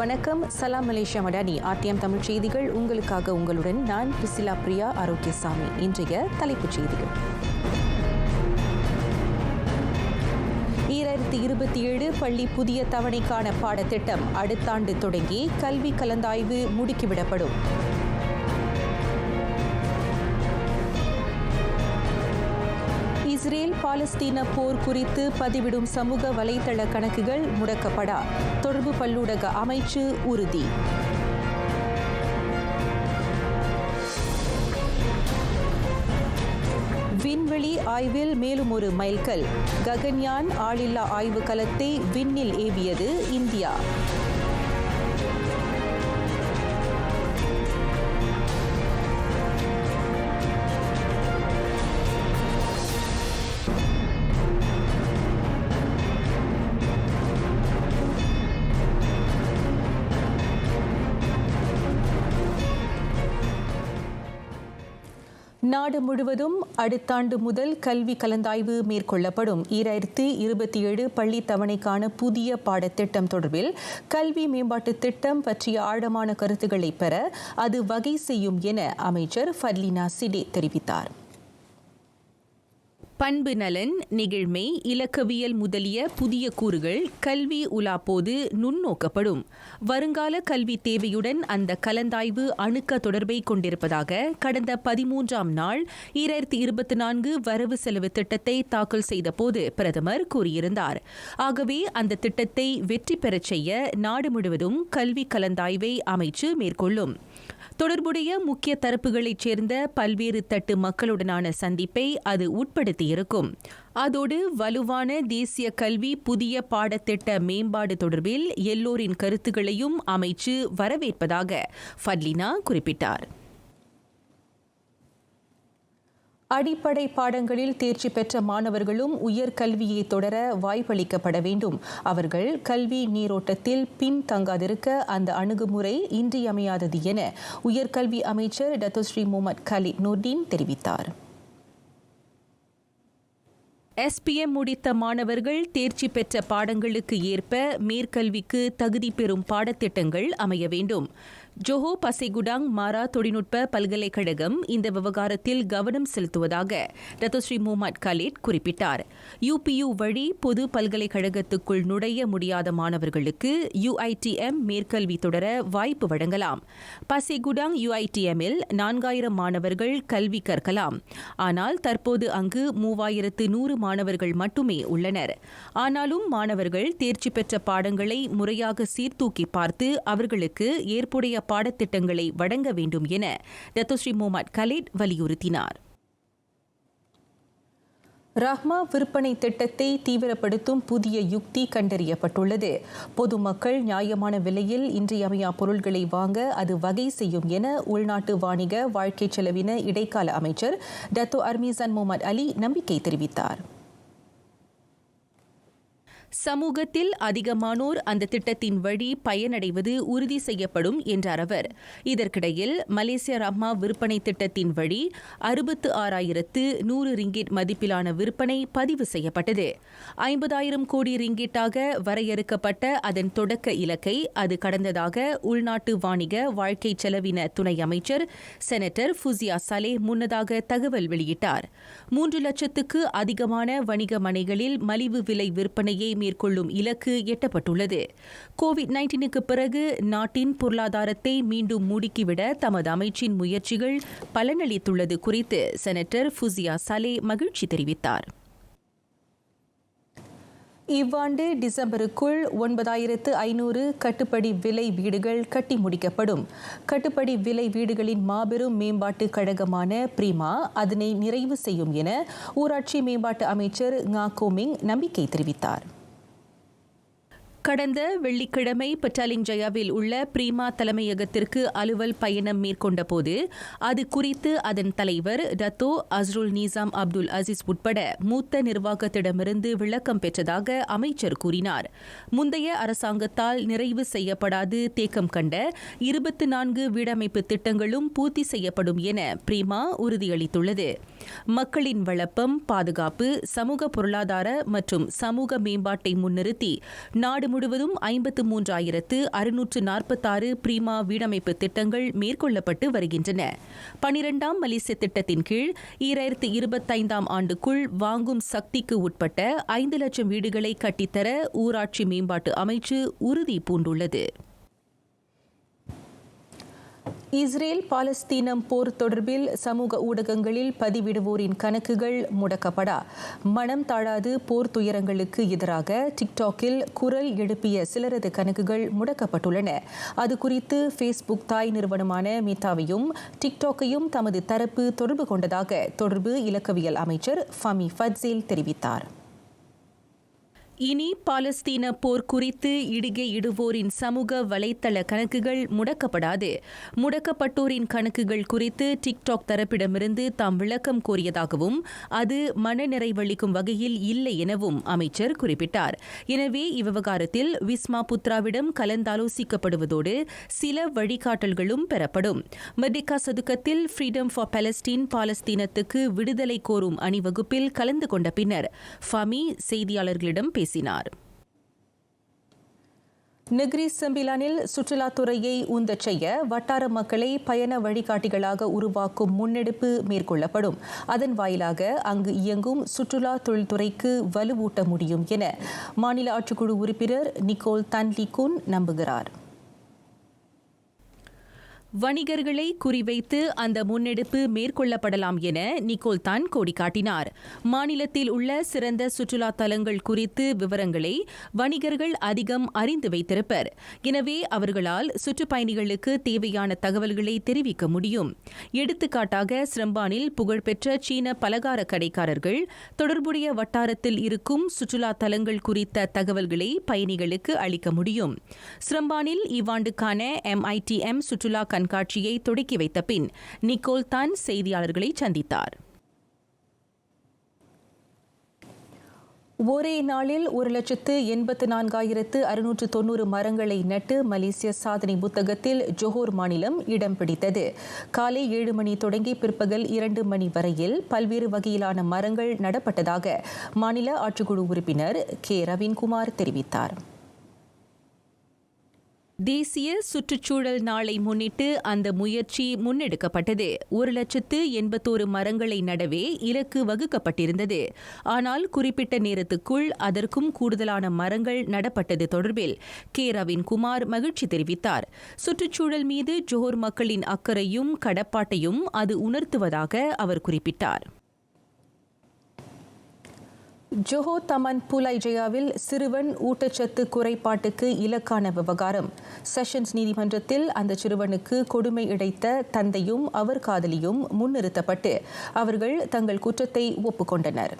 வணக்கம். சலாம் Malaysia Madani RTM Tamil செய்திகள் உங்களுக்காக. உங்களுடன் நான் பிசிலா பிரியா ஆரோக்கியசாமி. இன்றைய தலைப்புச் செய்திகள். 2027 பள்ளி புதிய தவணைக்கான பாடத்திட்டம் அடுத்த ஆண்டு தொடங்கி கல்வி கலந்தாய்வு முடுக்கிவிடப்படும். இஸ்ரேல் பாலஸ்தீன போர் குறித்து பதிவிடும் சமூக வலைதள கணக்குகள் முடக்கப்படா. தொடர்பு பல்லூடக அமைச்சு உறுதி. விண்வெளி ஆய்வில் மேலும் ஒரு மைல்கல். ககன்யான் ஆளில்லா ஆய்வு கலத்தை விண்ணில் ஏவியது இந்தியா. நாடு முழுவதும் அடுத்த ஆண்டு முதல் கல்வி கலந்தாய்வு மேற்கொள்ளப்படும். 2027 பள்ளி தவணைக்கான புதிய பாடத்திட்டம் தொடர்பில் கல்வி மேம்பாட்டு திட்டம் பற்றிய ஆழமான கருத்துக்களை பெற அது வகை செய்யும் என அமைச்சர் ஃபட்லினா சிடே தெரிவித்தார். பண்பு நலன், நெகிழ்மை, இலக்கவியல் முதலிய புதிய கூறுகள் கல்வி உலாப்போது நுண்ணோக்கப்படும். வருங்கால கல்வி தேவையுடன் அந்த கலந்தாய்வு அணுக்க தொடர்பை கொண்டிருப்பதாக கடந்த 13ஆம் நாள் 2024 வரவு செலவு திட்டத்தை தாக்கல் செய்த போது பிரதமர் கூறியிருந்தார். ஆகவே அந்த திட்டத்தை வெற்றி பெறச் செய்ய நாடு முழுவதும் கல்வி கலந்தாய்வை அமைச்சு மேற்கொள்ளும். தொடர்புடைய முக்கிய தரப்புகளைச் சேர்ந்த பல்வேறு தட்டு மக்களுடனான சந்திப்பை அது உட்படுத்தியிருக்கும். அதோடு வலுவான தேசிய கல்வி புதிய பாடத்திட்ட மேம்பாடு தொடர்பில் எல்லோரின் கருத்துக்களையும் அமைச்சு வரவேற்பதாக ஃபட்லினா குறிப்பிட்டார். அடிப்படை பாடங்களில் தேர்ச்சி பெற்ற மாணவர்களும் உயர்கல்வியை தொடர வாய்ப்பளிக்கப்பட வேண்டும். அவர்கள் கல்வி நீரோட்டத்தில் பின்தங்காதிருக்க அந்த அணுகுமுறை இன்றியமையாதது என உயர்கல்வி அமைச்சர் டத்தோஸ்ரீ முகமது கலீத் நூர்தீன் தெரிவித்தார். SPM முடித்த மாணவர்கள் தேர்ச்சி பெற்ற பாடங்களுக்கு ஏற்ப மேற்கல்விக்கு தகுதி பெறும் பாடத்திட்டங்கள் அமைய வேண்டும். ஜோஹோ பசேகுடாங் மாரா தொழில்நுட்ப பல்கலைக்கழகம் இந்த விவகாரத்தில் கவனம் செலுத்துவதாக டத்தோஸ்ரீ முகமது கலீத் குறிப்பிட்டார். UPU வழி பொது பல்கலைக்கழகத்துக்குள் நுழைய முடியாத மாணவர்களுக்கு UITM மேற்கல்வி தொடர வாய்ப்பு வழங்கலாம். பசேகுடாங் UITM-இல் 4000 மாணவர்கள் கல்வி கற்கலாம். ஆனால் தற்போது அங்கு 3100 மாணவர்கள் மட்டுமே உள்ளனர். ஆனாலும் மாணவர்கள் தேர்ச்சி பெற்ற பாடங்களை முறையாக சீர்தூக்கி பார்த்து அவர்களுக்கு ஏற்புடைய பாடத்திட்டங்களை வழங்க வேண்டும் என டத்தோஸ்ரீ முகமது கலீத் வலியுறுத்தினார். ரஹ்மா விற்பனை திட்டத்தை தீவிரப்படுத்தும் புதிய யுக்தி கண்டறியப்பட்டுள்ளது. பொதுமக்கள் நியாயமான விலையில் இன்றியமையா பொருட்களை வாங்க அது வகை செய்யும் என உள்நாட்டு வாணிக வாழ்க்கை செலவின இடைக்கால அமைச்சர் டத்தோ அர்மீசான் முகமது அலி நம்பிக்கை தெரிவித்தார். சமூகத்தில் அதிகமானோர் அந்த திட்டத்தின் வழி பயனடைவது உறுதி செய்யப்படும் என்றார் அவர். இதற்கிடையில் மலேசிய ரஹ்மா விற்பனை திட்டத்தின் வழி 66,100 ரிங்கிட் மதிப்பிலான விற்பனை பதிவு செய்யப்பட்டது. 50,000 கோடி ரிங்கிட்டாக வரையறுக்கப்பட்ட அதன் தொடக்க இலக்கை அது கடந்ததாக உள்நாட்டு வாணிக வாழ்க்கை செலவின துணை அமைச்சர் செனட்டர் ஃபுசியா சலே முன்னதாக தகவல் வெளியிட்டார். 3 லட்சத்துக்கு அதிகமான வணிக மனைகளில் மலிவு விலை விற்பனையை மேற்கொள்ளும் இலக்கு எட்டப்பட்டுள்ளது. கோவிட்-19க்கு பிறகு நாட்டின் பொருளாதாரத்தை மீண்டும் முடுக்கிவிட தமது அமைச்சின் முயற்சிகள் பலனளித்துள்ளது குறித்து செனட்டர் ஃபுசியா சலே மகிழ்ச்சி தெரிவித்தார். இவ்வாண்டு டிசம்பருக்குள் 9,500 கட்டுப்படி விலை வீடுகள் கட்டி முடிக்கப்படும். கட்டுப்படி விலை வீடுகளின் மாபெரும் மேம்பாட்டு கழகமான பிரீமா அதனை நிறைவு செய்யும் என ஊராட்சி மேம்பாட்டு அமைச்சர் ngா கோமிங் நம்பிக்கை தெரிவித்தார். கடந்த வெள்ளிக்கிழமை பட்டாலிங் ஜயாவில் உள்ள பிரீமா தலைமையகத்திற்கு அலுவல் பயணம் மேற்கொண்ட போது அது குறித்து அதன் தலைவர் டத்தோ அஸ்ருல் நிசாம் அப்துல் அசீஸ் உட்பட மூத்த நிர்வாகத்திடமிருந்து விளக்கம் பெற்றதாக அமைச்சர் கூறினார். முந்தைய அரசாங்கத்தால் நிறைவு செய்யப்படாது தேக்கம் கண்ட 24 வீடமைப்பு திட்டங்களும் பூர்த்தி செய்யப்படும் என பிரீமா உறுதியளித்துள்ளது. மக்களின் வளப்பம், பாதுகாப்பு, சமூக பொருளாதார மற்றும் சமூக மேம்பாட்டை முன்னிறுத்தி நாடு முழுவதும் 53,646 பிரீமா வீடமைப்பு திட்டங்கள் மேற்கொள்ளப்பட்டு வருகின்றன. 12ஆம் மலேசிய திட்டத்தின் கீழ் 2025ஆம் ஆண்டுக்குள் வாங்கும் சக்திக்கு உட்பட்ட 5 லட்சம் வீடுகளை கட்டித்தர ஊராட்சி மேம்பாட்டு அமைச்சு உறுதி பூண்டுள்ளது. இஸ்ரேல் பாலஸ்தீனம் போர் தொடர்பில் சமூக ஊடகங்களில் பதிவிடுவோரின் கணக்குகள் முடக்கப்படா. மனம் தாழாது போர் துயரங்களுக்கு எதிராக டிக்டாக்கில் குரல் எழுப்பிய சிலரது கணக்குகள் முடக்கப்பட்டுள்ளன. அது குறித்து ஃபேஸ்புக் தாய் நிறுவனமான மெட்டாவையும் டிக்டாக்கையும் தமது தரப்பு தொடர்பு கொண்டதாக தொடர்பு இலக்கவியல் அமைச்சர் ஃபமி ஃபட்சேல் தெரிவித்தார். இனி பாலஸ்தீன போர் குறித்து இடுகை இடுவோரின் சமூக வலைத்தள கணக்குகள் முடக்கப்படாது. முடக்கப்பட்டோரின் கணக்குகள் குறித்து டிக்டாக் தரப்பிடமிருந்து தாம் விளக்கம் கோரியதாகவும் அது மனநிறைவளிக்கும் வகையில் இல்லை எனவும் அமைச்சர் குறிப்பிட்டார். எனவே இவ்விவகாரத்தில் விஸ்மா புத்ராவிடம் கலந்தாலோசிக்கப்படுவதோடு சில வழிகாட்டல்களும் பெறப்படும். மெர்டிகா சதுக்கத்தில் ஃப்ரீடம் ஃபார் பாலஸ்டீன் பாலஸ்தீனத்துக்கு விடுதலை கோரும் அணிவகுப்பில் கலந்து கொண்ட பின்னர் ஃபமி செய்தியாளர்களிடம் பேசினார். நெகிரி செம்பிலானில் சுற்றுலாத்துறையை உந்தச் செய்ய வட்டார மக்களை பயண வழிகாட்டிகளாக உருவாக்கும் முன்னெடுப்பு மேற்கொள்ளப்படும். அதன் வாயிலாக அங்கு இயங்கும் சுற்றுலா தொழில்துறைக்கு வலுவூட்ட முடியும் என மாநில ஆட்சிக்குழு உறுப்பினர் நிக்கோல் தன்லிகுன் நம்புகிறார். வணிகர்களை குறிவைத்து அந்த முன்னெடுப்பு மேற்கொள்ளப்படலாம் என நிக்கோல் தான் கோடி காட்டினார். மாநிலத்தில் உள்ள சிறந்த சுற்றுலா தலங்கள் குறித்து விவரங்களை வணிகர்கள் அதிகம் அறிந்து வைத்திருப்பர். எனவே அவர்களால் சுற்றுப்பயணிகளுக்கு தேவையான தகவல்களை தெரிவிக்க முடியும். எடுத்துக்காட்டாக ஸ்ரம்பானில் புகழ்பெற்ற சீன பலகார கடைக்காரர்கள் தொடர்புடைய வட்டாரத்தில் இருக்கும் சுற்றுலா தலங்கள் குறித்த தகவல்களை பயணிகளுக்கு அளிக்க முடியும். ஸ்ரம்பானில் இவ்வாண்டுக்கான MITM சுற்றுலா கண்காட்சியை தொடக்கி வைத்த பின் நிக்கோல் தான் செய்தியாளர்களை சந்தித்தார். ஒரே நாளில் 1,84,690 மரங்களை நட்டு மலேசிய சாதனை புத்தகத்தில் ஜோஹோர் மாநிலம் இடம் பிடித்தது. காலை 7 மணி தொடங்கி பிற்பகல் 2 மணி வரையில் பல்வேறு வகையிலான மரங்கள் நடப்பட்டதாக மாநில ஆட்சிக்குழு உறுப்பினர் கே ரவீன்குமார் தெரிவித்தார். தேசிய சுற்றுச்சூழல் நாளை முன்னிட்டு அந்த முயற்சி முன்னெடுக்கப்பட்டது. 1,81,000 மரங்களை நடவே இலக்கு வகுக்கப்பட்டிருந்தது. ஆனால் குறிப்பிட்ட நேரத்துக்குள் அதற்கும் கூடுதலான மரங்கள் நடப்பட்டது தொடர்பில் கே ரவீன்குமார் மகிழ்ச்சி தெரிவித்தார். சுற்றுச்சூழல் மீது ஜோஹர் மக்களின் அக்கறையும் கடப்பாட்டையும் அது உணர்த்துவதாக அவர் குறிப்பிட்டார். ஜோஹோ தமன் புலாய் ஜெயாவில் சிறுவன் ஊட்டச்சத்து குறைபாட்டுக்கு இலக்கான விவகாரம். செஷன்ஸ் நீதிமன்றத்தில் அந்த சிறுவனுக்கு கொடுமை இழைத்த தந்தையும் அவர் காதலியும் முன்னிறுத்தப்பட்டு அவர்கள் தங்கள் குற்றத்தை ஒப்புக்கொண்டனர்.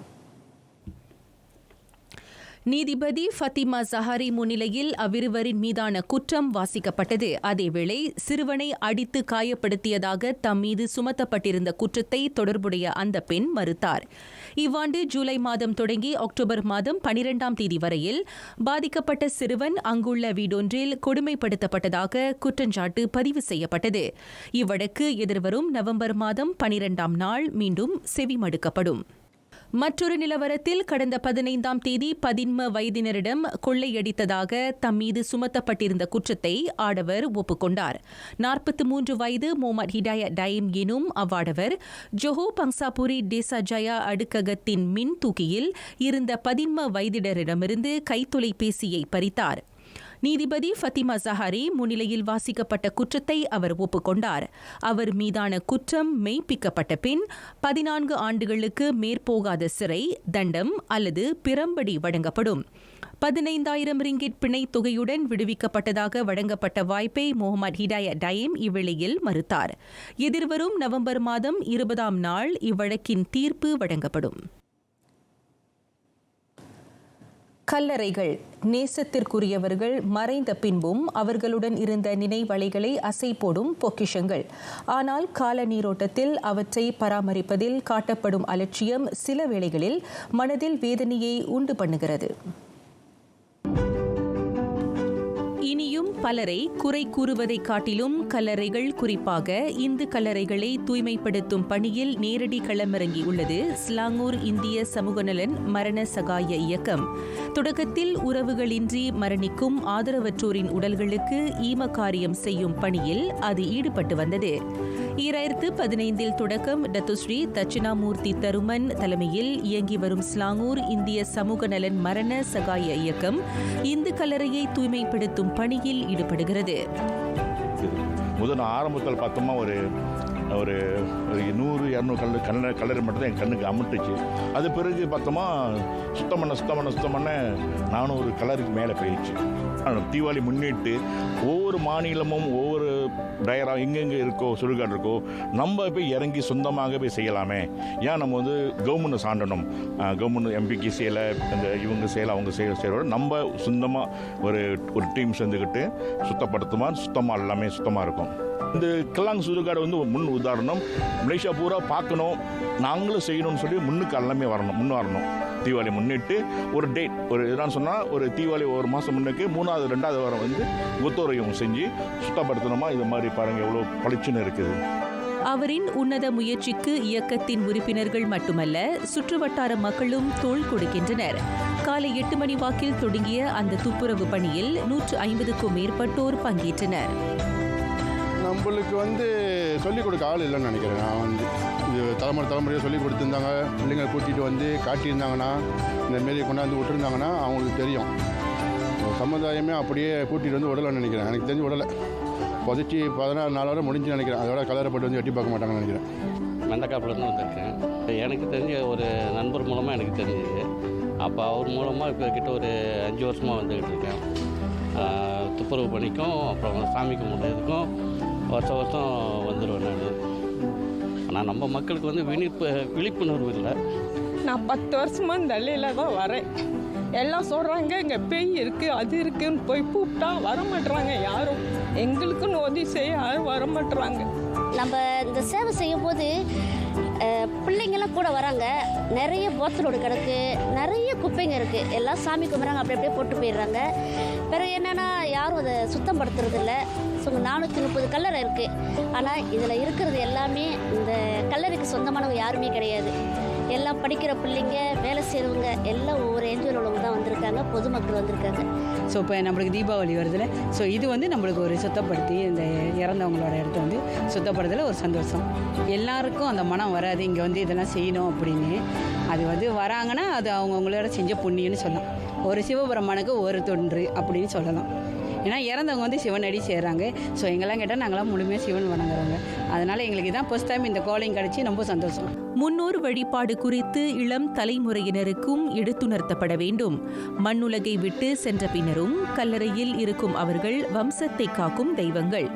நீதிபதி ஃபத்திமா ஜஹாரி முன்னிலையில் அவ்விருவரின் மீதான குற்றம் வாசிக்கப்பட்டது. அதேவேளை சிறுவனை அடித்து காயப்படுத்தியதாக தம் மீது சுமத்தப்பட்டிருந்த குற்றத்தை தொடர்புடைய அந்த பெண் மறுத்தார். இவ்வாண்டு ஜூலை மாதம் தொடங்கி அக்டோபர் மாதம் 12ஆம் தேதி வரையில் பாதிக்கப்பட்ட சிறுவன் அங்குள்ள வீடொன்றில் கொடுமைப்படுத்தப்பட்டதாக குற்றச்சாட்டு பதிவு செய்யப்பட்டது. இவ்வழக்கு எதிர்வரும் நவம்பர் மாதம் 12ஆம் நாள் மீண்டும் செவிமடுக்கப்படும். மற்றொரு நிலவரத்தில் கடந்த 15ஆம் தேதி 11 வயதினரிடம் கொள்ளையடித்ததாக தம் மீது சுமத்தப்பட்டிருந்த குற்றத்தை ஆடவர் ஒப்புக்கொண்டார். 43 வயது முகமது ஹிடாயத் டயீம் எனும் அவ்வாடவர் ஜோஹோ பங்சாபுரி டேசா ஜயா அடுக்ககத்தின் மின் தூக்கியில் இருந்த 11 வயதினரிடமிருந்து கைத்தொலைபேசியை பறித்தார். நீதிபதி ஃபத்திமா ஜஹாரி முன்னிலையில் வாசிக்கப்பட்ட குற்றத்தை அவர் ஒப்புக்கொண்டார். அவர் மீதான குற்றம் மெய்ப்பிக்கப்பட்ட பின் 14 ஆண்டுகளுக்கு மேற்போகாத சிறை தண்டம் அல்லது பிரம்படி வழங்கப்படும். 15,000 ரிங்கிட் பிணை தொகையுடன் விடுவிக்கப்பட்டதாக வழங்கப்பட்ட வாய்ப்பை முகமது ஹிடாயத் டயீம் இவ்வேளையில் மறுத்தார். எதிர்வரும் நவம்பர் மாதம் 20ஆம் நாள் இவ்வழக்கின் தீர்ப்பு வழங்கப்படும். கல்லறைகள் நேசத்திற்குரியவர்கள் மறைந்த பின்பும் அவர்களுடன் இருந்த நினைவலைகளை அசை போடும் பொக்கிஷங்கள். ஆனால் கால நீரோட்டத்தில் அவற்றை பராமரிப்பதில் காட்டப்படும் அலட்சியம் சில வேளைகளில் மனதில் வேதனையை உண்டு பண்ணுகிறது. இனியும் பலரை குறை கூறுவதை காட்டிலும் கல்லறைகள், குறிப்பாக இந்து கல்லறைகளை தூய்மைப்படுத்தும் பணியில் நேரடி களமிறங்கியுள்ளது ஸ்லாங்கூர் இந்திய சமூக நலன் மரண சகாய இயக்கம். தொடக்கத்தில் உறவுகளின்றி மரணிக்கும் ஆதரவற்றோரின் உடல்களுக்கு ஈமக்காரியம் செய்யும் பணியில் அது ஈடுபட்டு வந்தது. 2015 தொடக்கம் டத்துஸ்ரீ தட்சிணாமூர்த்தி தருமன் தலைமையில் இயங்கி வரும் ஸ்லாங்கூர் இந்திய சமூக நலன் மரண சகாய இயக்கம் இந்து கல்லறையை தூய்மைப்படுத்தும் பணியில் ஈடுபடுகிறது. முதல் ஆரம்பத்தில் பார்த்தோமா ஒரு 100-200 கல்லறை மட்டும் தான் என் கண்ணுக்கு அமுட்டுச்சு. அது பிறகு பார்த்தோமா சுத்தம் பண்ண 400 கல்லறைக்கு மேலே போயிடுச்சு. தீபாவளி முன்னிட்டு ஒவ்வொரு மாநிலமும் ஒவ்வொரு டயராக எங்கெங்கே இருக்கோ சுடுகாடு இருக்கோ நம்ம போய் இறங்கி சொந்தமாக போய் செய்யலாமே. ஏன் நம்ம கவர்மெண்ட்டை சாண்டணும், கவர்மெண்ட் எம்பிக்கு செய்யலை, இந்த இவங்க செய்யலை அவங்க செய்கிறோட நம்ம சொந்தமாக ஒரு டீம் சேர்ந்துக்கிட்டு சுத்தமாக எல்லாமே சுத்தமாக இருக்கும். இந்த கில்லாங் சுடுகாடு முன் உதாரணம். மலேசியா பூரா பார்க்கணும், நாங்களும் செய்யணும்னு சொல்லி முன்னுக்கு எல்லாமே வரணும். தீபாவளி முன்னிட்டு ஒரு டேட் எதுன்னு சொன்னால் ஒரு தீபாவளி ஒரு மாதம் முன்னுக்கு 2வது வாரம் ஒத்துழையும் செஞ்சு சுத்தப்படுத்தணுமா. இது மாதிரி பாருங்கள் எவ்வளோ பளிச்சுன்னு இருக்குது. அவரின் உன்னத முயற்சிக்கு இயக்கத்தின் உறுப்பினர்கள் மட்டுமல்ல, சுற்றுவட்டார மக்களும் தோள் கொடுக்கின்றனர். காலை 8 மணி வாக்கில் தொடங்கிய அந்த துப்புரவு பணியில் 150க்கும் மேற்பட்டோர் பங்கேற்றனர். நம்மளுக்கு சொல்லிக் கொடுக்க ஆள் இல்லைன்னு நினைக்கிறேன். நான் இது தலைமுறையாக சொல்லிக் கொடுத்துருந்தாங்க. பிள்ளைங்களை கூட்டிகிட்டு காட்டியிருந்தாங்கன்னா, இந்தமாரி கொண்டாந்து விட்டுருந்தாங்கன்னா அவங்களுக்கு தெரியும். சமுதாயமே அப்படியே கூட்டிகிட்டு விடலைன்னு நினைக்கிறேன். எனக்கு தெரிஞ்சு விடலை. புதைச்சி 14 நாள் வரை முடிஞ்சு நினைக்கிறேன். அதோட கலரப்பட்டு எட்டி பார்க்க மாட்டாங்கன்னு நினைக்கிறேன். மெண்டக்காப்பிலேருந்து வந்திருக்கேன். எனக்கு தெரிஞ்ச ஒரு நண்பர் மூலமாக எனக்கு தெரிஞ்சது. அப்போ அவர் மூலமாக இப்போ கிட்ட ஒரு 5 வருஷமாக வந்துக்கிட்டு இருக்கேன். துப்புரவு பணிக்கும் அப்புறம் சாமி கும்பிட்றதுக்கும் வருஷம் வந்துடுவேன் நான். ஆனால் நம்ம மக்களுக்கு விழிப்புணர்வு இல்லை. நான் 10 வருஷமாக இந்த அள்ளியில் தான் வரேன். எல்லாம் சொல்கிறாங்க இங்கே பேய் இருக்குது அது இருக்குதுன்னு போய் கூப்பிட்டா வரமாட்டுறாங்க யாரும். எங்களுக்குன்னு உதவி செய்ய யாரும் வரமாட்டுறாங்க. நம்ம இந்த சேவை செய்யும் போது பிள்ளைங்கள்லாம் கூட வராங்க. நிறைய போத்தலோடு கிடக்கு, நிறைய குப்பைங்க இருக்குது. எல்லாம் சாமி கும்பிட்றாங்க, அப்படியே போட்டு போயிடுறாங்க. பிறகு என்னென்னா யாரும் அதை சுத்தம் படுத்துறதில்ல. ஸோ 430 கல்லறை இருக்குது. ஆனால் இதில் இருக்கிறது எல்லாமே இந்த கல்லறைக்கு சொந்தமானவங்க யாருமே கிடையாது. எல்லாம் படிக்கிற பிள்ளைங்க, வேலை செய்கிறவங்க எல்லாம் ஒவ்வொரு ஏஞ்சில் உள்ளவங்க தான் வந்திருக்காங்க, பொதுமக்கள் வந்திருக்காங்க. ஸோ இப்போ நம்மளுக்கு தீபாவளி வருதுல, ஸோ இது நம்மளுக்கு ஒரு சுத்தப்படுத்தி இந்த இறந்தவங்களோட இடத்த சுத்தப்படுறதுல ஒரு சந்தோஷம். எல்லாருக்கும் அந்த மனம் வராது இங்கே இதெல்லாம் செய்யணும் அப்படின்னு. அது வராங்கன்னா அது அவங்கவுங்களோட செஞ்ச புண்ணியன்னு சொல்லலாம். ஒரு சிவபெருமானுக்கு ஒரு தொன்று அப்படின்னு சொல்லலாம். ஏன்னா இறந்தவங்க சிவனடி செய்கிறாங்க. ஸோ எங்கெல்லாம் கேட்டால் நாங்களாம் முழுமையாக சிவன் வணங்குறவங்க. அதனால் எங்களுக்கு இதான் ஃபர்ஸ்ட் டைம் இந்த கோலிங் கிடச்சி ரொம்ப சந்தோஷம். முன்னோர் வழிபாடு குறித்து இளம் தலைமுறையினருக்கும் எடுத்துணர்த்தப்பட வேண்டும். மண்ணுலகை விட்டு சென்ற பின்னரும் கல்லறையில் இருக்கும் அவர்கள் வம்சத்தை காக்கும் தெய்வங்கள்.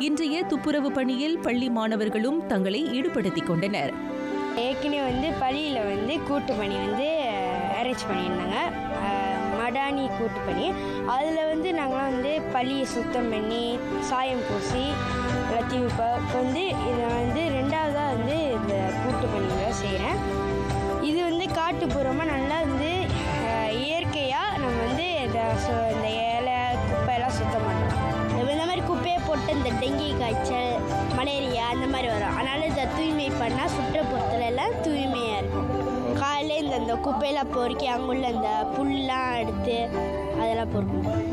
இன்றைய துப்புரவு பணியில் பள்ளி மாணவர்களும் தங்களை ஈடுபடுத்திக் கொண்டனர். ஏற்கனவே பள்ளியில் கூட்டு பணி அரேஞ்ச் பண்ணியிருந்தாங்க, மடானி கூட்டு பணி. அதில் நாங்களாம் பள்ளியை சுத்தம் பண்ணி சாயம் பூசி எல்லாத்தையும் இப்போ இதை 2வதாக இந்த கூட்டு பணிகளை செய்கிறேன். இது காட்டுப்புறமாக நல்லா இயற்கையாக நம்ம இந்த இலை குப்பையெல்லாம் சுத்தம் பண்ணுறோம். இந்த மாதிரி குப்பையை போட்டு இந்த டெங்கி காய்ச்சல், மலேரியா அந்த மாதிரி வரும். அதனால் இதை தூய்மை பண்ணால் சுற்றுப்புறத்துல எல்லாம் தூய்மையாக இருக்கும். காலையில் இந்த குப்பையெல்லாம் பொறுக்கி அங்குள்ள இந்த புல்லாம் எடுத்து அதெல்லாம் பொறுக்கணும்.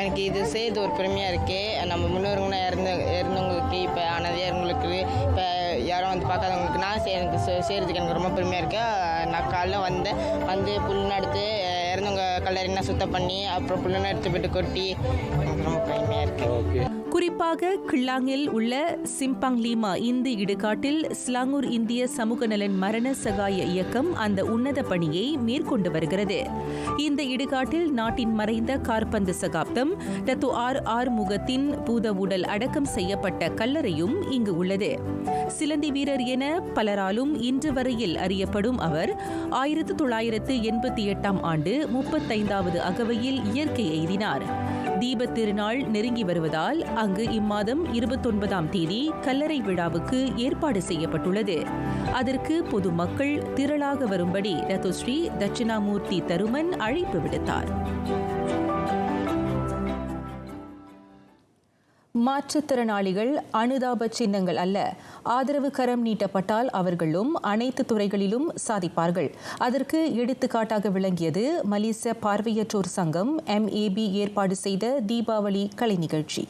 எனக்கு இது செய்து ஒரு பெருமையாக இருக்குது. நம்ம முன்னோருங்கன்னா இறந்தவங்களுக்கு, இப்போ அனாதையாரங்களுக்கு, இப்போ யாரும் பார்க்காதவங்களுக்கு நான் செய்கிறதுக்கு எனக்கு ரொம்ப பெருமையாக இருக்குது. நான் காலைல வந்து புல்லுன்னு எடுத்து இறந்தவங்க கல்லறைனா சுத்தம் பண்ணி அப்புறம் புல்லுன்னு எடுத்து போய்ட்டு கொட்டி எனக்கு ரொம்ப பெருமையாக இருக்குது. குறிப்பாக கிள்ளாங்கில் உள்ள சிம்பாங் லீமா இந்து இடுகாட்டில் ஸ்லாங்கூர் இந்திய சமூக நலன் மரண சகாய இயக்கம் அந்த உன்னத பணியை மேற்கொண்டு வருகிறது. இந்த இடுகாட்டில் நாட்டின் மறைந்த காற்பந்து சகாப்தம் டத்து ஆறுமுகத்தின் பூத உடல் அடக்கம் செய்யப்பட்ட கல்லறையும் இங்கு உள்ளது. சிலந்தி வீரர் என பலராலும் இன்று வரையில் அறியப்படும் அவர் 1988ஆம் ஆண்டு 35வது அகவையில் இயற்கை எய்தினார். தீபத் திருநாள் நெருங்கி வருவதால் அங்கு இம்மாதம் 29ஆம் தேதி கல்லறை விழாவுக்கு ஏற்பாடு செய்யப்பட்டுள்ளது. அதற்கு பொதுமக்கள் திரளாக வரும்படி ரத்துஸ்ரீ தட்சிணாமூர்த்தி தருமன் அழைப்பு விடுத்தார். மாற்றுத்திறனாளிகள் அனுதாப சின்னங்கள் அல்ல, ஆதரவு கரம் நீட்டப்பட்டால் அவர்களும் அனைத்து துறைகளிலும் சாதிப்பார்கள். அதற்கு எடுத்துக்காட்டாக விளங்கியது மலேசிய பார்வையற்றோர் சங்கம் MAB ஏற்பாடு செய்த தீபாவளி கலை நிகழ்ச்சி.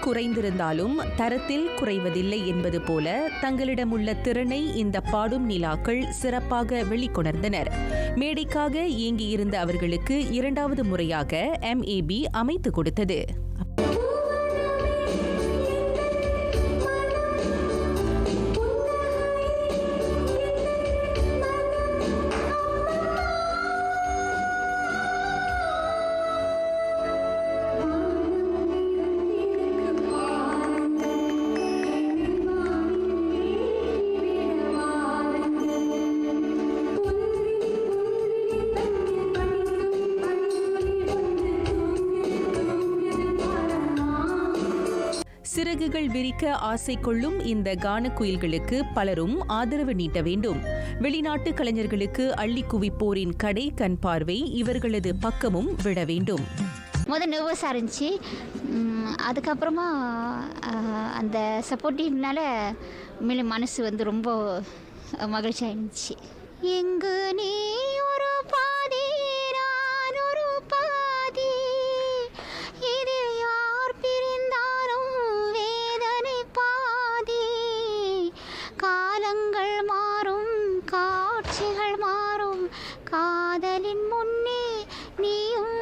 குறைந்திருந்தாலும் தரத்தில் குறைவதில்லை என்பது போல தங்களிடமுள்ள திறனை இந்த பாடும் நிலாக்கள் சிறப்பாக வெளிக்கொணர்ந்தனர். மேடைக்காக இயங்கியிருந்த அவர்களுக்கு 2வது முறையாக MAB அமைத்து கொடுத்தது. சிறகுகள் விரிக்க ஆசை கொள்ளும் இந்த கானக்குயில்களுக்கு பலரும் ஆதரவு நீட்ட வேண்டும். வெளிநாட்டு கலைஞர்களுக்கு அள்ளி குவிப்போரின் கடை கண் பார்வை இவர்களது பக்கமும் விட வேண்டும். முதல் நர்வஸாக இருந்துச்சு. அதுக்கப்புறமா அந்த சப்போர்ட்டிவ்னால மேலே மனசு ரொம்ப மகிழ்ச்சியாக இருந்துச்சு. எங்கு நீ ஒரு பாதி நான் ஒரு பாதி, இது யார் பிரிந்தாலும் வேதனை பாதி. காலங்கள் மாறும், காட்சிகள் மாறும், காதலின் முன்னே நீயும்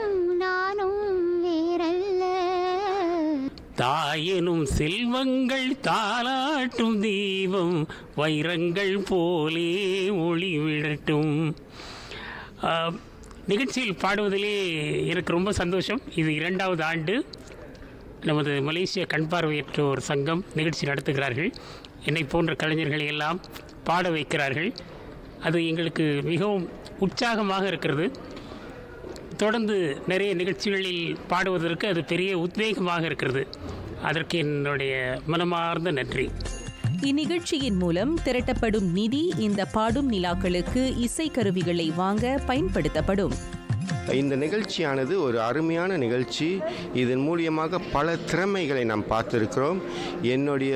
நானும் வேறல்ல. தாயெனும் செல்வங்கள் தாலாட்டும் தீபம் வைரங்கள் போலே ஒளி விடட்டும். நிகழ்ச்சியில் பாடுவதிலே எனக்கு ரொம்ப சந்தோஷம். இது 2வது ஆண்டு நமது மலேசிய கண் பார்வையற்றோர் சங்கம் நிகழ்ச்சி நடத்துகிறார்கள். என்னை போன்ற கலைஞர்களை எல்லாம் பாட வைக்கிறார்கள். அது எங்களுக்கு மிகவும் உற்சாகமாக இருக்கிறது. தொடர்ந்து நிறைய நிகழ்ச்சிகளில் பாடுவதற்கு அது பெரிய உத்வேகமாக இருக்கிறது. அதற்கு என்னுடைய மனமார்ந்த நன்றி. இந்நிகழ்ச்சியின் மூலம் திரட்டப்படும் நிதி இந்த பாடும் நிலாக்களுக்கு இசைக்கருவிகளை வாங்க பயன்படுத்தப்படும். இந்த நிகழ்ச்சியானது ஒரு அருமையான நிகழ்ச்சி. இதன் மூலியமாக பல திறமைகளை நாம் பார்த்துருக்கிறோம். என்னுடைய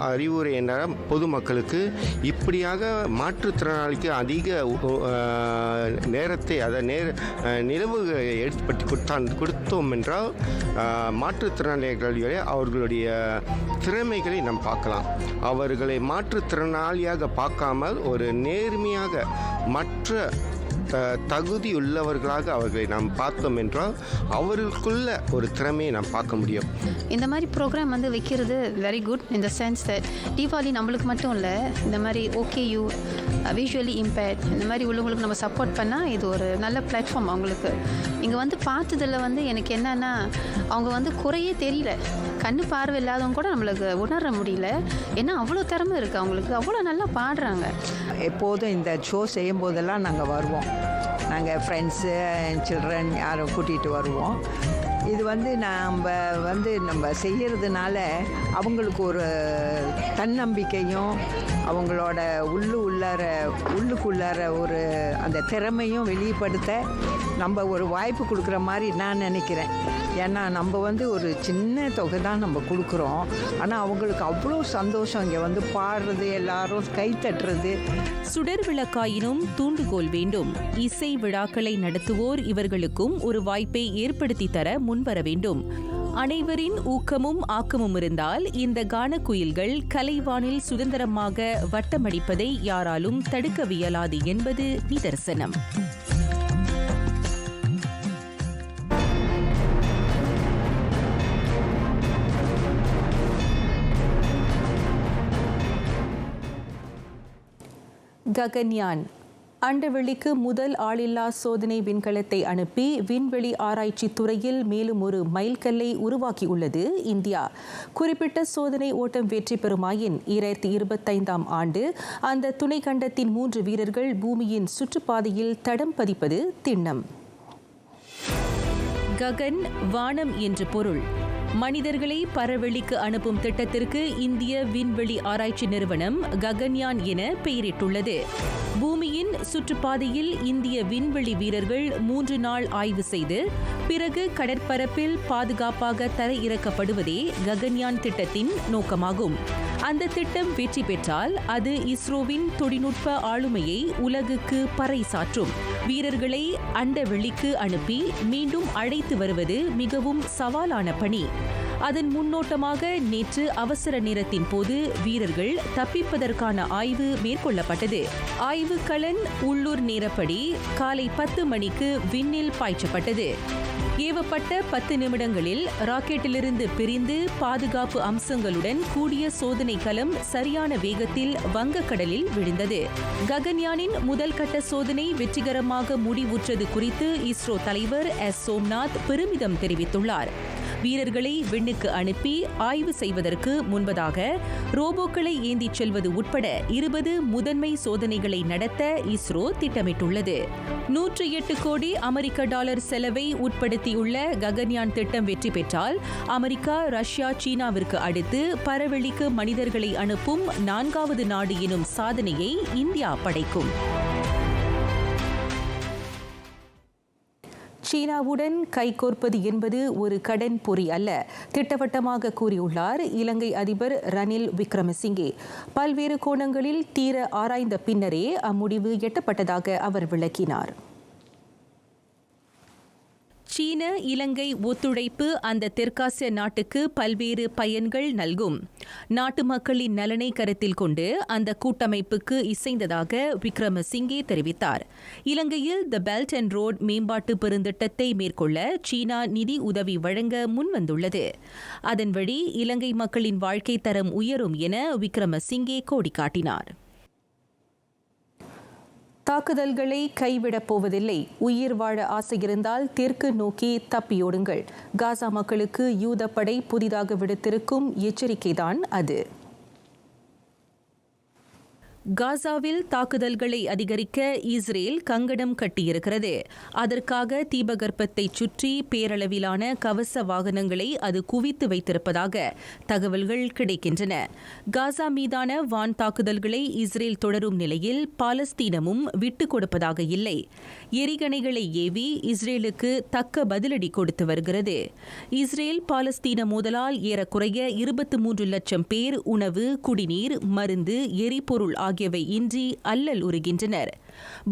அறிவுரை என்ன, பொதுமக்களுக்கு இப்படியாக மாற்றுத்திறனாளிக்கு அதிக நேரத்தை நிலவு ஏற்படுத்தி கொடுத்தோம் என்றால் மாற்றுத்திறனாளிகளை அவர்களுடைய திறமைகளை நாம் பார்க்கலாம். அவர்களை மாற்றுத்திறனாளியாக பார்க்காமல் ஒரு நேர்மையாக மற்ற தகுதியுள்ளவர்களாக அவர்களை நாம் பார்த்தோம் என்றால் அவர்களுக்குள்ள ஒரு திறமையை நாம் பார்க்க முடியும். இந்த மாதிரி ப்ரோக்ராம் வைக்கிறது வெரி குட். இந்த சென்ஸ் தீபாவளி நம்மளுக்கு மட்டும் இல்லை, இந்த மாதிரி OKU விஷுவலி இம்பேர்ட் இந்த மாதிரி உள்ளவங்களுக்கு நம்ம சப்போர்ட் பண்ணால் இது ஒரு நல்ல பிளாட்ஃபார்ம். அவங்களுக்கு இங்கே பார்த்ததில் எனக்கு என்னென்னா, அவங்க குறையே தெரியல. கண்ணு பார்வை இல்லாதவங்க கூட நம்மளுக்கு உணர முடியல. ஏன்னா அவ்வளோ திறமை இருக்குது அவங்களுக்கு, அவ்வளோ நல்லா பாடுறாங்க. எப்போதும் இந்த ஷோ செய்யும் போதெல்லாம் நாங்கள் வருவோம். நாங்கள் ஃப்ரெண்ட்ஸு சில்ட்ரன் யாரும் கூட்டிகிட்டு வருவோம். இது நம்ம செய்கிறதுனால அவங்களுக்கு ஒரு தன்னம்பிக்கையும் அவங்களோட உள்ளுக்குள்ளார ஒரு அந்த திறமையும் வெளிப்படுத்த நம்ம ஒரு வாய்ப்பு கொடுக்குற மாதிரி நான் நினைக்கிறேன். ஏன்னா நம்ம ஒரு சின்ன தொகை தான் நம்ம கொடுக்குறோம். ஆனால் அவங்களுக்கு அவ்வளோ சந்தோஷம் இங்கே பாடுறது, எல்லாரும் கை தட்டுறது. சுடர் விளக்காயினும் தூண்டுகோல் வேண்டும். இசை விழாக்களை நடத்துவோர் இவர்களுக்கும் ஒரு வாய்ப்பை ஏற்படுத்தி தர முன்வர வேண்டும். அனைவரின் ஊக்கமும் ஆக்கமும் இருந்தால் இந்த கானக்குயில்கள் கலைவானில் சுதந்திரமாக வட்டமடிப்பதை யாராலும் தடுக்கவியலாது என்பது நிதர்சனம். ககன்யான் அண்டவெளிக்கு முதல் ஆளில்லா சோதனை விண்கலத்தை அனுப்பி விண்வெளி ஆராய்ச்சி துறையில் மேலும் ஒரு மைல்கல்லை உருவாக்கியுள்ளது இந்தியா. குறிப்பிட்ட சோதனை ஓட்டம் வெற்றி பெறுமாயின் 2025ஆம் ஆண்டு அந்த துணைக்கண்டத்தின் 3 வீரர்கள் பூமியின் சுற்றுப்பாதையில் தடம் பதிப்பது திண்ணம். ககன் வானம் என்று பொருள். மனிதர்களை பரவெளிக்கு அனுப்பும் திட்டத்திற்கு இந்திய விண்வெளி ஆராய்ச்சி நிறுவனம் ககன்யான் என பெயரிட்டுள்ளது. பூமியின் சுற்றுப்பாதையில் இந்திய விண்வெளி வீரர்கள் 3 நாள் ஆய்வு செய்து பிறகு கடற்பரப்பில் பாதுகாப்பாக தரையிறக்கப்படுவதே ககன்யான் திட்டத்தின் நோக்கமாகும். அந்த திட்டம் வெற்றி பெற்றால் அது இஸ்ரோவின் தொழில்நுட்ப ஆளுமையை உலகுக்கு பறைசாற்றும். வீரர்களை அண்டவெளிக்கு அனுப்பி மீண்டும் அழைத்து வருவது மிகவும் சவாலான பணி. அதன் முன்னோட்டமாக நேற்று அவசர நேரத்தின் போது வீரர்கள் தப்பிப்பதற்கான ஆய்வு மேற்கொள்ளப்பட்டது. ஆய்வுக்கலன் உள்ளூர் நேரப்படி காலை 10 மணிக்கு விண்ணில் பாய்ச்சப்பட்டது. ஏவப்பட்ட 10 நிமிடங்களில் ராக்கெட்டிலிருந்து பிரிந்து பாதுகாப்பு அம்சங்களுடன் கூடிய சோதனை கலம் சரியான வேகத்தில் வங்கக்கடலில் விழுந்தது. ககன்யானின் முதல் கட்ட சோதனை வெற்றிகரமாக முடிவுற்றது குறித்து இஸ்ரோ தலைவர் எஸ். சோம்நாத் பெருமிதம் தெரிவித்துள்ளார். வீரர்களை விண்ணுக்கு அனுப்பி ஆய்வு செய்வதற்கு முன்பதாக ரோபோக்களை ஏந்திச் செல்வது உட்பட 20 முதன்மை சோதனைகளை நடத்த இஸ்ரோ திட்டமிட்டுள்ளது. 108 கோடி அமெரிக்க டாலர் செலவை உட்படுத்தியுள்ள ககன்யான் திட்டம் வெற்றி பெற்றால் அமெரிக்கா, ரஷ்யா, சீனாவிற்கு அடுத்து பரவெளிக்கு மனிதர்களை அனுப்பும் 4வது நாடு எனும் சாதனையை இந்தியா படைக்கும். சீனாவுடன் கைகோர்ப்பது என்பது ஒரு கடன் பொறி அல்ல, திட்டவட்டமாக கூறியுள்ளார் இலங்கை அதிபர் ரணில் விக்ரமசிங்கே. பல்வேறு கோணங்களில் தீர ஆராய்ந்த பின்னரே அம்முடிவு எட்டப்பட்டதாக அவர் விளக்கினார். சீன இலங்கை ஒத்துழைப்பு அந்த தெற்காசிய நாட்டுக்கு பல்வேறு பயன்கள் நல்கும். நாட்டு மக்களின் நலனை கருத்தில் கொண்டு அந்த கூட்டமைப்புக்கு இசைந்ததாக விக்ரமசிங்கே தெரிவித்தார். இலங்கையில் தி பெல்ட் அண்ட் ரோட் மேம்பாட்டு பெருந்திட்டத்தை மேற்கொள்ள சீனா நிதி உதவி வழங்க முன்வந்துள்ளது. அதன் வழி இலங்கை மக்களின் வாழ்க்கை தரம் உயரும் என விக்ரமசிங்கே கோடி காட்டினார். தாக்குதல்களை கைவிடப் போவதில்லை. உயிர் வாழ ஆசை இருந்தால் தெற்கு நோக்கி தப்பியோடுங்கள். காசா மக்களுக்கு யூதப்படை புதிதாக விடுத்திருக்கும் எச்சரிக்கைதான் அது. காசாவில் தாக்குதல்களை அதிகரிக்க இஸ்ரேல் கங்கணம் கட்டியிருக்கிறது. அதற்காக தீபகற்பத்தை சுற்றி பேரளவிலான கவச வாகனங்களை அது குவித்து வைத்திருப்பதாக தகவல்கள் கிடைக்கின்றன. காசா மீதான வான் தாக்குதல்களை இஸ்ரேல் தொடரும் நிலையில் பாலஸ்தீனமும் விட்டுக் கொடுப்பதாக இல்லை. எரிகணைகளை ஏவி இஸ்ரேலுக்கு தக்க பதிலடி கொடுத்து வருகிறது. இஸ்ரேல் பாலஸ்தீன மோதலால் ஏறக்குறைய 23 லட்சம் பேர் உணவு, குடிநீர், மருந்து, எரிபொருள் ஆகியவை இன்றி அல்லல் உறுகின்றனர்.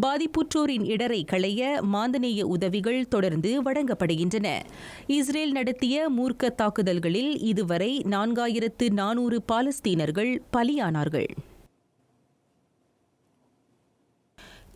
பாதிப்புற்றோரின் இடரை களைய மாந்தநேய உதவிகள் தொடர்ந்து வழங்கப்படுகின்றன. இஸ்ரேல் நடத்திய மூர்க்க தாக்குதல்களில் இதுவரை 4400 பாலஸ்தீனர்கள் பலியானார்கள்.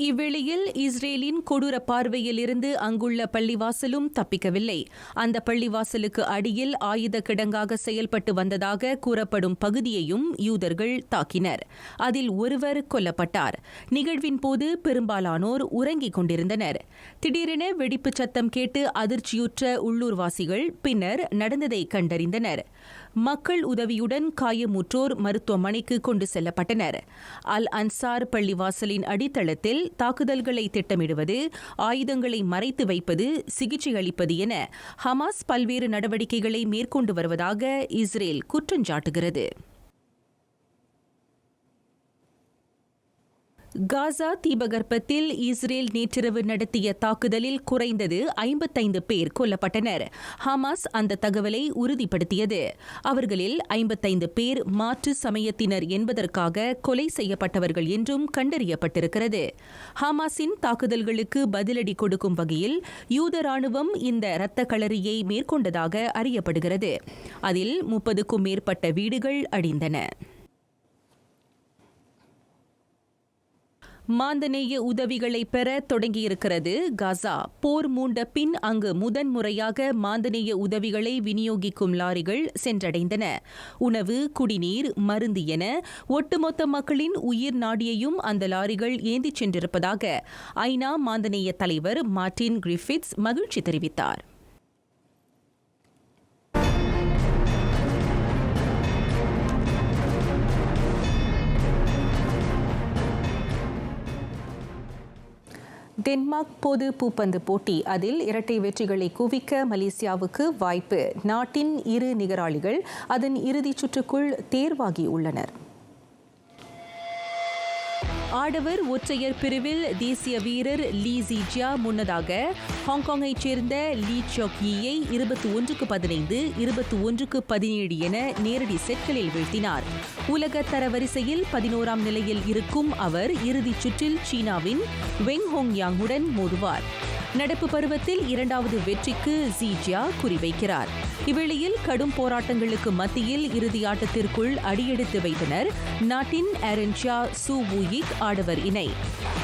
இவ்வேளையில் இஸ்ரேலின் கொடூர பார்வையில் இருந்து அங்குள்ள பள்ளிவாசலும் தப்பிக்கவில்லை. அந்த பள்ளிவாசலுக்கு அடியில் ஆயுத கிடங்காக செயல்பட்டு வந்ததாக கூறப்படும் பகுதியையும் யூதர்கள் தாக்கினர். அதில் ஒருவர் கொல்லப்பட்டார். நிகழ்வின் போது பெரும்பாலானோர் உறங்கிக் கொண்டிருந்தனர். திடீரென வெடிப்புச் சத்தம் கேட்டு அதிர்ச்சியுற்ற உள்ளூர்வாசிகள் பின்னர் நடந்ததை கண்டறிந்தனர். மக்கள் உதவியுடன் காயமுற்றோர் மருத்துவமனைக்கு கொண்டு செல்லப்பட்டனர். அல் அன்சார் பள்ளிவாசலின் அடித்தளத்தில் தாக்குதல்களை திட்டமிடுவது, ஆயுதங்களை மறைத்து வைப்பது, சிகிச்சை அளிப்பது என ஹமாஸ் பல்வேறு நடவடிக்கைகளை மேற்கொண்டு வருவதாக இஸ்ரேல் குற்றஞ்சாட்டுகிறது. காசா தீபகற்பத்தில் இஸ்ரேல் நேற்றிரவு நடத்திய தாக்குதலில் குறைந்தது 55 பேர் கொல்லப்பட்டனர். ஹமாஸ் அந்த தகவலை உறுதிப்படுத்தியது. அவர்களில் 55 பேர் மாற்று சமயத்தினர் என்பதற்காக கொலை செய்யப்பட்டவர்கள் என்றும் கண்டறியப்பட்டிருக்கிறது. ஹமாஸின் தாக்குதல்களுக்கு பதிலடி கொடுக்கும் வகையில் யூத ராணுவம் இந்த இரத்த களரியை மேற்கொண்டதாக அறியப்படுகிறது. அதில் 30க்கும் மேற்பட்ட வீடுகள் அழிந்தன. மாந்தநேய உதவிகளை பெற தொடங்கியிருக்கிறது காசா. போர் மூண்ட பின் அங்கு முதன்முறையாக மாந்தநேய உதவிகளை விநியோகிக்கும் லாரிகள் சென்றடைந்தன. உணவு, குடிநீர், மருந்து என ஒட்டுமொத்த மக்களின் உயிர் நாடியையும் அந்த லாரிகள் ஏந்திச் சென்றிருப்பதாக ஐநா மாந்தநேய தலைவர் மார்டின் கிரிஃபித்ஸ் மகிழ்ச்சி தெரிவித்தார். டென்மார்க் பொது பூப்பந்து போட்டி, அதில் இரட்டை வெற்றிகளை குவிக்க மலேசியாவுக்கு வாய்ப்பு. நாட்டின் இரு நிகராளிகள் அதன் இறுதிச் சுற்றுக்குள் தேர்வாகி உள்ளனர். ஆடவர் ஒற்றையர் பிரிவில் தேசிய வீரர் லீ ஜிஜியா முன்னதாக ஹாங்காங்கைச் சேர்ந்த லீ சாக் யீயை 21-15, 21-17 என நேரடி செட்களில் வீழ்த்தினார். உலக தரவரிசையில் 11ஆம் நிலையில் இருக்கும் அவர் இறுதிச் சுற்றில் சீனாவின் வெங் ஹோங் யாங்குடன் மோதுவார். நடப்பு பருவத்தில் 2வது வெற்றிக்கு ஜிஜியா குறிவைக்கிறார். இவ்வேளையில் கடும் போராட்டங்களுக்கு மத்தியில் இறுதி ஆட்டத்திற்குள் அடியெடுத்து வைத்தனர் நாட்டின் ஆரன்ஷா சூ வூயிக் ஆடவர் இணை.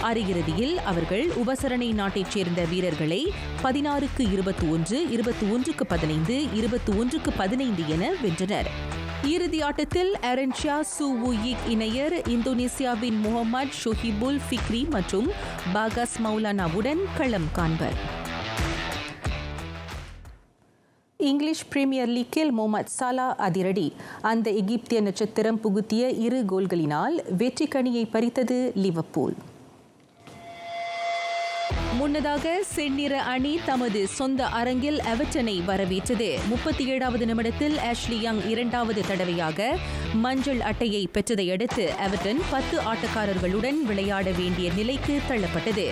அரையிறுதியில் அவர்கள் உபசரணை நாட்டைச் சேர்ந்த வீரர்களை 16-21, 21-15, 21-15 என வென்றனர். இறுதி ஆட்டத்தில் ஆரன்ஷா சூ வூயிக் இணையர் இந்தோனேசியாவின் முகமது ஷோஹிபுல் ஃபிக்ரி மற்றும் பாகாஸ் மௌலானாவுடன் களம் காண்பர். இங்கிலீஷ் பிரீமியர் லீக்கில் முகமது சலா அதிரடி. அந்த எகிப்திய நட்சத்திரம் புகுத்திய 2 கோல்களினால் வெற்றி கனியை பறித்தது லிவர்பூல். முன்னதாக செந்நிற அணி தமது சொந்த அரங்கில் எவர்டனை வரவேற்றது. 37வது நிமிடத்தில் ஆஷ்லி யங் 2வது தடவையாக மஞ்சள் அட்டையை பெற்றதை அடுத்து எவர்டன் 10 ஆட்டக்காரர்களுடன் விளையாட வேண்டிய நிலைக்கு தள்ளப்பட்டது.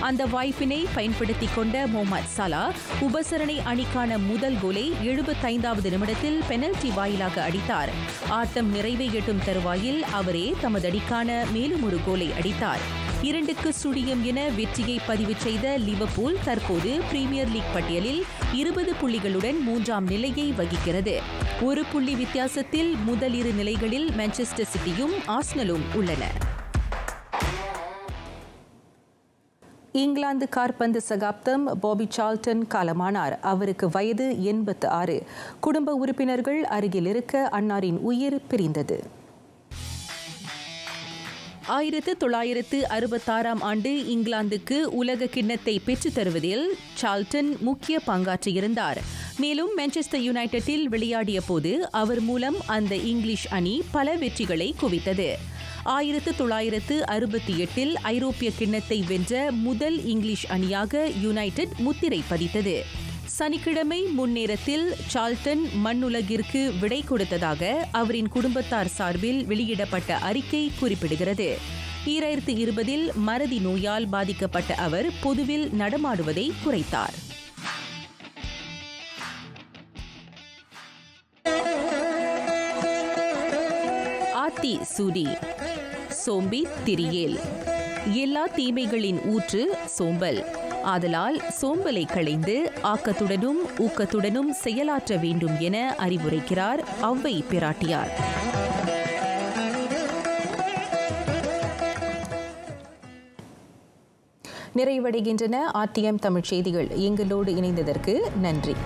அந்த வாய்ப்பினை பயன்படுத்திக் கொண்ட முகமது சலா உபசரணை அணிக்கான முதல் கோலை 75வது நிமிடத்தில் பெனல்டி வாயிலாக அடித்தார். ஆட்டம் நிறைவை எட்டும் தருவாயில் அவரே தமது அணிக்கான மேலும் ஒரு கோலை அடித்தார். 2-0 என வெற்றியை பதிவு செய்த லிவர்பூல் தற்போது பிரீமியர் லீக் பட்டியலில் 20 புள்ளிகளுடன் 3ஆம் நிலையை வகிக்கிறது. 1 புள்ளி வித்தியாசத்தில் முதல் 2 நிலைகளில் மான்செஸ்டர் சிட்டியும் ஆர்சனலும் உள்ளன. இங்கிலாந்து காற்பந்து சகாப்தம் பாபி சார்ல்டன் காலமானார். அவருக்கு வயது 86. குடும்ப உறுப்பினர்கள் அருகில் இருக்க அன்னாரின் உயிர் பிரிந்தது. 1966ஆம் ஆண்டு இங்கிலாந்துக்கு உலக கிண்ணத்தை பெற்றுத் தருவதில் சார்ல்டன் முக்கிய பங்காற்றியிருந்தார். மேலும் மான்செஸ்டர் யுனைடெட்டில் விளையாடிய போது அவர் மூலம் அந்த இங்கிலீஷ் அணி பல வெற்றிகளை குவித்தது. 1968இல் ஐரோப்பிய கிண்ணத்தை வென்ற முதல் இங்கிலீஷ் அணியாக யுனைடெட் முத்திரை பதித்தது. சனிக்கிழமை முன்னேரத்தில் சார்ல்டன் மண்ணுலகிற்கு விடை கொடுத்ததாக அவரின் குடும்பத்தார் சார்பில் வெளியிடப்பட்ட அறிக்கை குறிப்பிடுகிறது. 2020இல் மறதி நோயால் பாதிக்கப்பட்ட அவர் பொதுவில் நடமாடுவதை குறைத்தார். ஆத்தி சூடி சோம்பி திரியேல். எல்லா தீமைகளின் ஊற்று சோம்பல். ஆதலால் சோம்பலை களைந்து ஆக்கத்துடனும் ஊக்கத்துடனும் செயலாற்ற வேண்டும் என அறிவுரைக்கிறார் ஔவை பிராட்டியார். நிறைவடைகின்றன RTM தமிழ் செய்திகள். எங்களோடு இணைந்ததற்கு நன்றி.